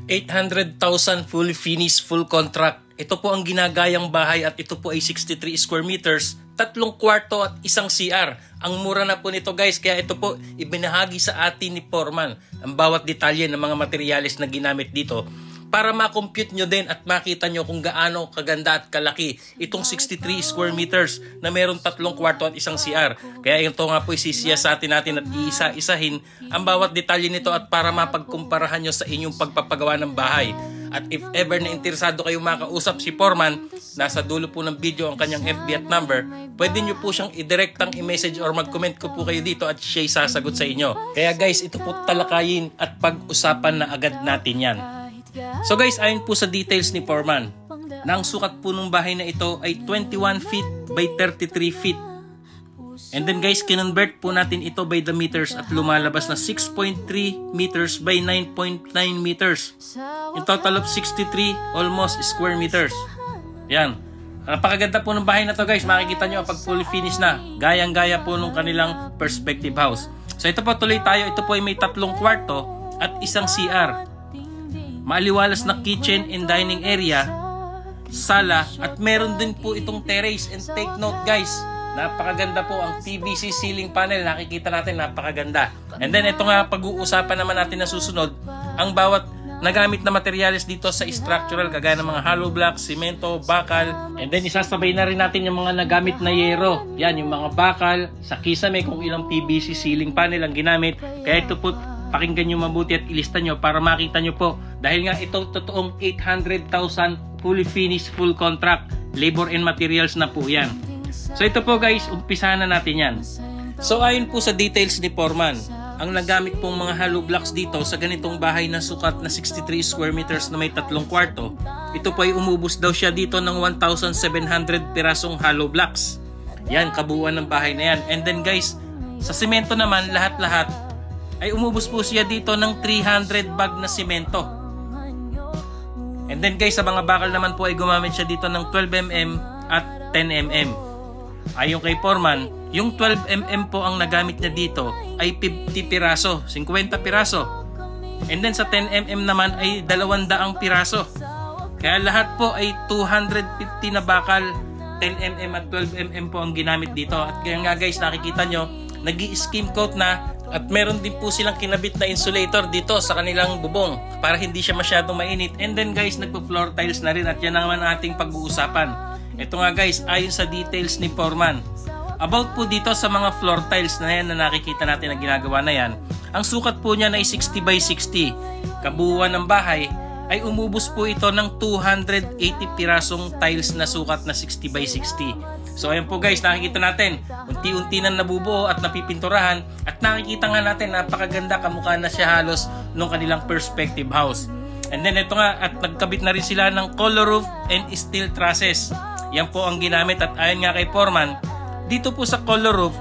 800,000 fully finished, full contract. Ito po ang ginagayang bahay at ito po ay 63 square meters, 3 kwarto at 1 CR. Ang mura na po nito guys, kaya ito po ibinahagi sa atin ni Foreman ang bawat detalye ng mga materyales na ginamit dito para ma-compute nyo din at makita nyo kung gaano kaganda at kalaki itong 63 square meters na mayroong 3 kwarto at 1 CR. Kaya ito nga po isisiya sa atin natin at iisa-isahin ang bawat detalye nito at para mapagkumparahan nyo sa inyong pagpapagawa ng bahay. At if ever na interesado kayo makausap si Foreman, nasa dulo po ng video ang kanyang FB at number, pwede nyo po siyang i-directang i-message or mag-comment ko po kayo dito at siya'y sasagot sa inyo. Kaya guys, ito po talakayin at pag-usapan na agad natin yan. So guys, ayon po sa details ni Foreman, na ang sukat po ng bahay na ito ay 21 feet by 33 feet. And then guys, kinonvert po natin ito by the meters at lumalabas na 6.3 meters by 9.9 meters. In total of 63 almost square meters. Yan. Napakaganda po ng bahay na to guys. Makikita nyo pag fully finished na. Gayang-gaya po nung kanilang perspective house. So ito po, tuloy tayo. Ito po ay may 3 kwarto at 1 CR. Maaliwalas na kitchen and dining area, sala, at meron din po itong terrace. And take note guys, napakaganda po ang PVC ceiling panel. Nakikita natin, napakaganda. And then ito nga, pag-uusapan naman natin na susunod, ang bawat nagamit na materyales dito sa structural, kagaya ng mga hollow blocks, simento, bakal. And then isasabay na rin natin yung mga nagamit na yero. Yan, yung mga bakal, sa kisame kung ilang PVC ceiling panel ang ginamit. Kaya ito po, pakinggan nyo mabuti at ilista nyo para makita nyo po. Dahil nga ito totoong 800,000 fully finished, full contract, labor and materials na po yan. So ito po guys, umpisahan na natin yan. So ayon po sa details ni Foreman, ang nagamit pong mga hollow blocks dito sa ganitong bahay na sukat na 63 square meters na may 3 kwarto, ito po ay umubos daw siya dito ng 1,700 pirasong hollow blocks. Yan, kabuuan ng bahay na yan. And then guys, sa semento naman, lahat-lahat, ay umubos po siya dito ng 300 bag na semento. And then guys, sa mga bakal naman po ay gumamit siya dito ng 12mm at 10mm. Ayon kay Foreman, yung 12mm po ang nagamit niya dito ay 50 piraso, 50 piraso. And then sa 10mm naman ay 200 piraso. Kaya lahat po ay 250 na bakal, 10mm at 12mm po ang ginamit dito. At kaya nga guys, nakikita nyo, nag-i-skim coat na. At meron din po silang kinabit na insulator dito sa kanilang bubong para hindi siya masyadong mainit. And then guys, nagpo-floor tiles na rin at yan naman ating pag-uusapan. Ito nga guys, ayon sa details ni Foreman. About po dito sa mga floor tiles na yan na nakikita natin na ginagawa na yan, ang sukat po niya ay 60 by 60. Kabuuan ng bahay ay umubos po ito ng 280 pirasong tiles na sukat na 60 by 60. So ayan po guys, nakikita natin, unti-unti na nabubuo at napipinturahan at nakikita nga natin, napakaganda, kamukha na siya halos nung kanilang perspective house. And then ito nga, at nagkabit na rin sila ng color roof and steel trusses. Yan po ang ginamit at ayon nga kay Foreman, dito po sa color roof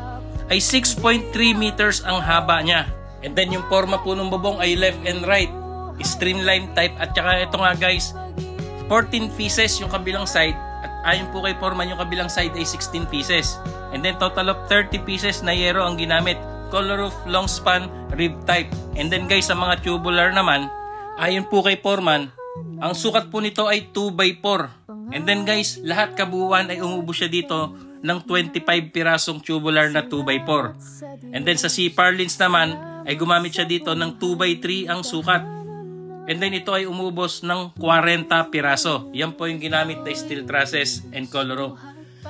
ay 6.3 meters ang haba niya. And then yung forma po ng bubong ay left and right, streamline type. At saka ito nga guys, 14 pieces yung kabilang side. At ayon po kay Foreman, yung kabilang side ay 16 pieces. And then total of 30 pieces na yero ang ginamit. Color roof, long span, rib type. And then guys, sa mga tubular naman, ayon po kay Foreman, ang sukat po nito ay 2x4. And then guys, lahat kabuuan ay umubos siya dito ng 25 pirasong tubular na 2x4. And then sa C-purlins naman, ay gumamit siya dito ng 2x3 ang sukat. And then ito ay umubos ng 40 piraso. Yan po yung ginamit na steel trusses and color roof.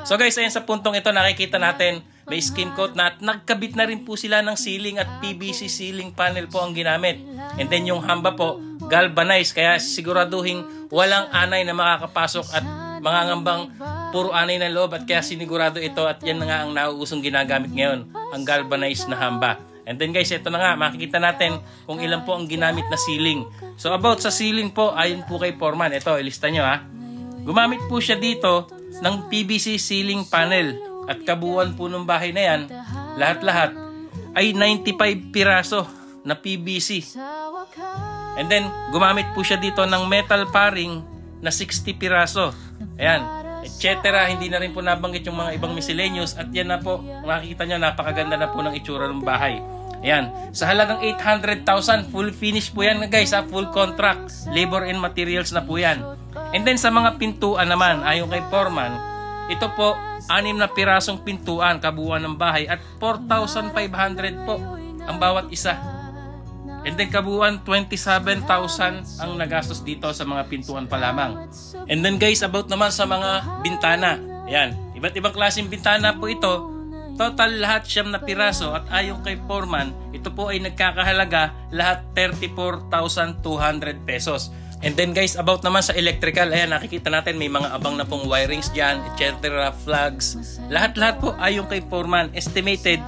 So guys, ayan sa puntong ito nakikita natin may skim coat na at nagkabit na rin po sila ng ceiling at PVC ceiling panel po ang ginamit. And then yung hamba po, galvanized, kaya siguraduhin walang anay na makakapasok at mangangambang puro anay na loob, at kaya sinigurado ito at yan na nga ang nauusong ginagamit ngayon, ang galvanized na hamba. And then guys, ito na nga, makikita natin kung ilan po ang ginamit na ceiling. So about sa ceiling po, ayon po kay Foreman, ito, ilista nyo ha. Gumamit po siya dito ng PVC ceiling panel. At kabuuan po ng bahay na yan, lahat-lahat, ay 95 piraso na PVC. And then, gumamit po siya dito ng metal paring na 60 piraso. Ayan, etc. Hindi na rin po nabanggit yung mga ibang miscellaneous. At yan na po, makikita nyo, napakaganda na po ng itsura ng bahay. Ayan, sa halagang 800,000, full finish po yan guys, full contract, labor and materials na po yan. And then sa mga pintuan naman, ayon kay Foreman, ito po, 6 na pirasong pintuan, kabuuan ng bahay at 4,500 po ang bawat isa. And then kabuuan, 27,000 ang nagastos dito sa mga pintuan pa lamang. And then guys, about naman sa mga bintana. Ayan, iba't ibang klaseng bintana po ito. Total lahat 9 na piraso at ayon kay Foreman, ito po ay nagkakahalaga lahat 34,200 pesos. And then guys, about naman sa electrical, ayan nakikita natin may mga abang na pong wirings dyan, etc. Flags. Lahat-lahat po ayon kay Foreman, estimated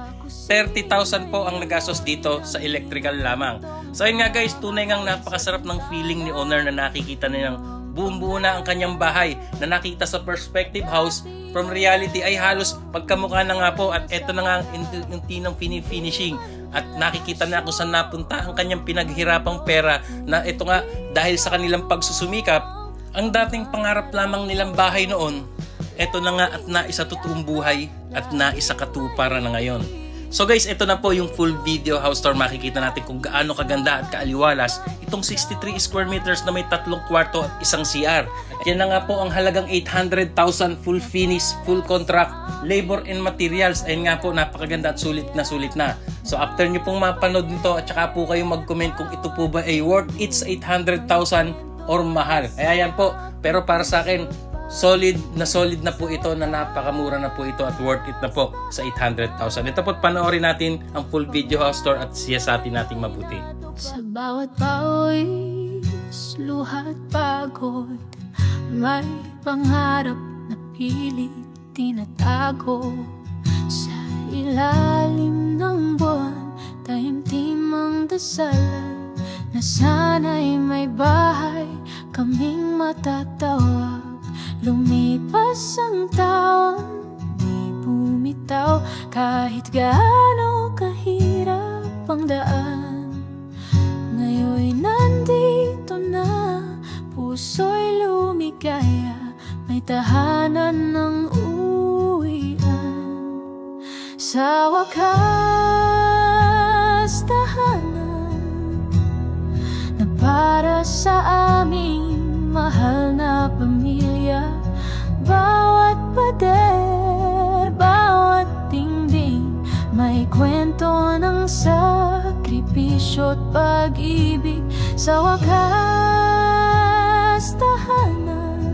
30,000 po ang nagastos dito sa electrical lamang. So ayun nga guys, tunay ngang napakasarap ng feeling ni owner na nakikita nilang buong-buo na ang kanyang bahay na nakita sa perspective house. From reality ay halos pagkamukha na nga po at eto na nga ang unti ng finishing at nakikita na kung saan napunta ang kanyang pinaghirapang pera na ito nga dahil sa kanilang pagsusumikap, ang dating pangarap lamang nilang bahay noon, eto na nga at naisa totoong buhay at naisa katuparan na ngayon. So guys, ito na po yung full video house tour. Makikita natin kung gaano kaganda at kaaliwalas itong 63 square meters na may 3 kwarto at 1 CR. At yan na nga po ang halagang 800,000 full finish, full contract, labor and materials. Ayun nga po, napakaganda at sulit na sulit na. So after nyo pong mapanood nito at saka po kayo mag-comment kung ito po ba ay worth it sa 800,000 or mahal. Kaya yan po, pero para sa akin, solid na po ito, na napakamura na po ito at worth it na po sa 800,000. Ito po, panoorin natin ang full video house tour at siyasatin natin mabuti. Sa bawat pawis, luha at pagod, may pangarap na pilit tinatago. Sa ilalim ng buwan, taimtim ang dasalan na sana'y may bahay kaming matatawag. Lumipas ang taon, di bumitaw kahit gaano kahirap ang daan. Ngayon'y nandito na, puso'y lumigaya, may tahanan ng uwian. Sa wakas, tahanan na para sa aming mahal na pamilya. Bawat pader, bawat dingding, may kwento ng sakripisyo at pag-ibig. Sa wakas, tahanan,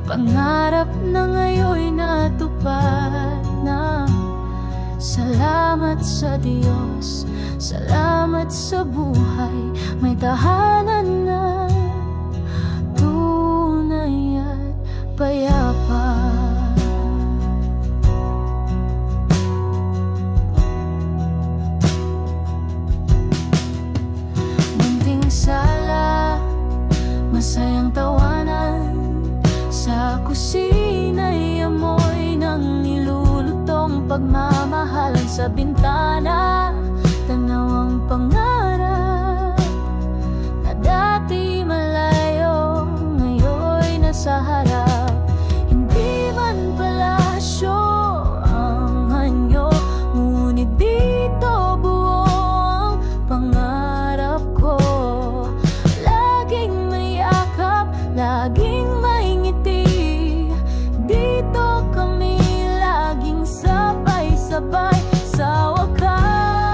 pangarap na ngayon'y natupad na. Salamat sa Diyos, salamat sa buhay, may tahanan na payapa. Munting sala, masayang tawanan, sa kusina'y amoy ng nilulutong pagmamahalan. Sa bintana, tanaw ang pangarap na dati malayo, ngayon'y nasa harap. Laging may ngiti, dito kami laging sabay-sabay. Sa wakas,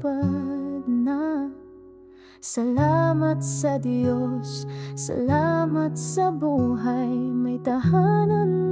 natupad na. Salamat sa Diyos, salamat sa buhay, may tahanan